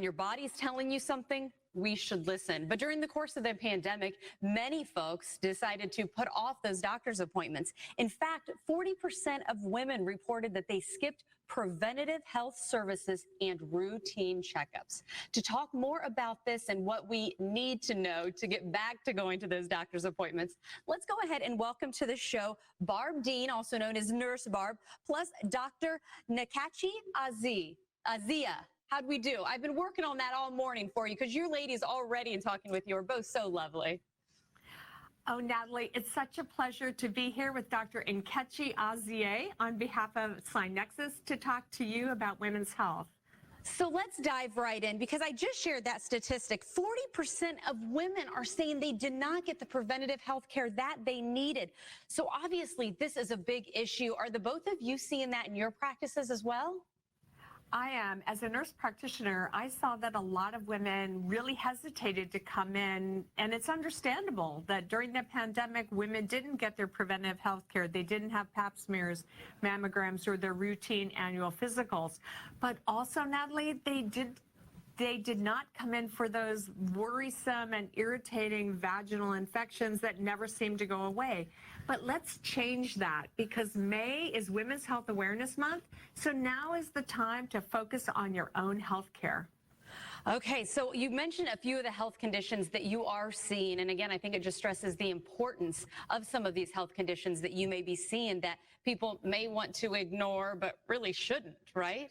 your body's telling you something, we should listen. But during the course of the pandemic, many folks decided to put off those doctor's appointments. In fact, 40% of women reported that they skipped preventative health services and routine checkups. To talk more about this and what we need to know to get back to going to those doctor's appointments, let's go ahead and welcome to the show Barb Dean, also known as Nurse Barb, plus Dr. Nakachi Azia. How'd we do? I've been working on that all morning for you because you ladies already and talking with you are both so lovely. Oh, Natalie, it's such a pleasure to be here with Dr. Nkechi Azie on behalf of SignNexus to talk to you about women's health. So let's dive right in because I just shared that statistic. 40% of women are saying they did not get the preventative health care that they needed. So obviously this is a big issue. Are the both of you seeing that in your practices as well? I am. As a nurse practitioner, I saw that a lot of women really hesitated to come in, and it's understandable that during the pandemic, women didn't get their preventive health care. They didn't have pap smears, mammograms, or their routine annual physicals. But also, Natalie, they did not come in for those worrisome and irritating vaginal infections that never seem to go away. But let's change that because May is Women's Health Awareness Month. So now is the time to focus on your own health care. Okay, so you mentioned a few of the health conditions that you are seeing. And again, I think it just stresses the importance of some of these health conditions that you may be seeing that people may want to ignore, but really shouldn't, right?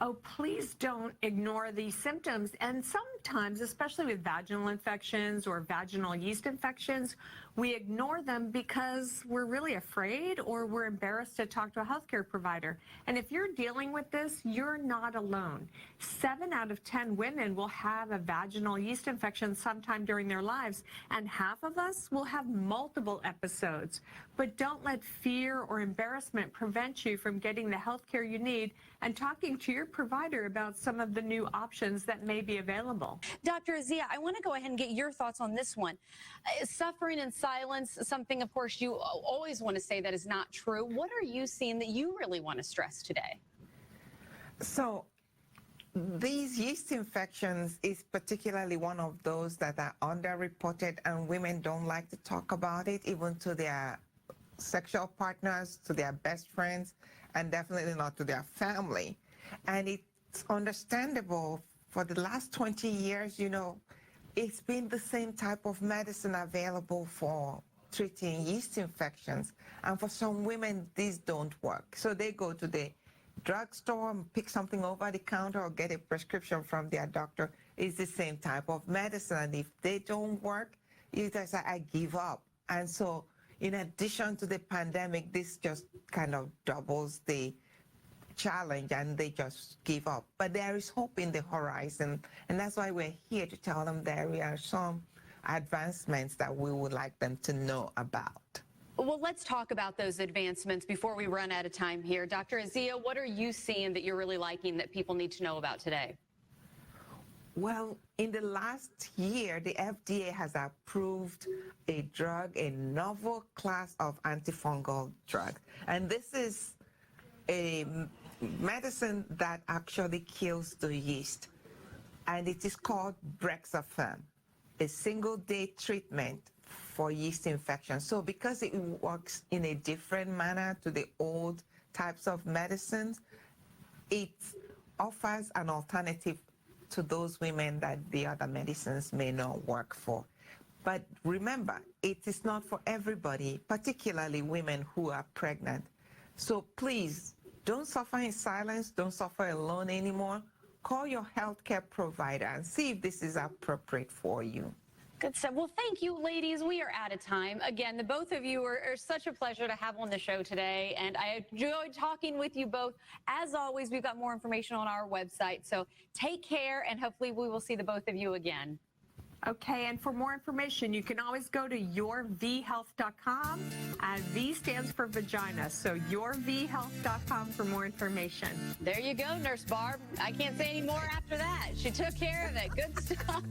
Oh, please don't ignore these symptoms. And sometimes, especially with vaginal infections or vaginal yeast infections, we ignore them because we're really afraid or we're embarrassed to talk to a healthcare provider. And if you're dealing with this, you're not alone. 7 out of 10 women will have a vaginal yeast infection sometime during their lives, and half of us will have multiple episodes. But don't let fear or embarrassment prevent you from getting the healthcare you need and talking to your provider about some of the new options that may be available. Dr. Azia, I want to go ahead and get your thoughts on this one. Suffering in silence, something, of course, you always want to say that is not true. What are you seeing that you really want to stress today? So these yeast infections is particularly one of those that are underreported, and women don't like to talk about it, even to their sexual partners, to their best friends, and definitely not to their family. And it's understandable. For the last 20 years, you know, it's been the same type of medicine available for treating yeast infections. And for some women, these don't work. So they go to the drugstore and pick something over the counter or get a prescription from their doctor. It's the same type of medicine. And if they don't work, you guys say, I give up. And so in addition to the pandemic, this just kind of doubles the challenge and they just give up. But there is hope in the horizon, and that's why we're here to tell them there are some advancements that we would like them to know about. Well, let's talk about those advancements before we run out of time here. Dr. Azia, what are you seeing that you're really liking that people need to know about today? Well, in the last year, the FDA has approved a drug, a novel class of antifungal drugs. And this is a medicine that actually kills the yeast. And it is called Brexafemme, a single-day treatment for yeast infection. So because it works in a different manner to the old types of medicines, it offers an alternative to those women that the other medicines may not work for. But remember, it is not for everybody, particularly women who are pregnant. So please, don't suffer in silence, don't suffer alone anymore. Call your healthcare provider and see if this is appropriate for you. Good stuff. Well, thank you, ladies. We are out of time. Again, the both of you are such a pleasure to have on the show today, and I enjoyed talking with you both. As always, we've got more information on our website, so take care, and hopefully we will see the both of you again. Okay, and for more information, you can always go to yourvhealth.com, and V stands for vagina, so yourvhealth.com for more information. There you go, Nurse Barb. I can't say any more after that. She took care of it. Good stuff.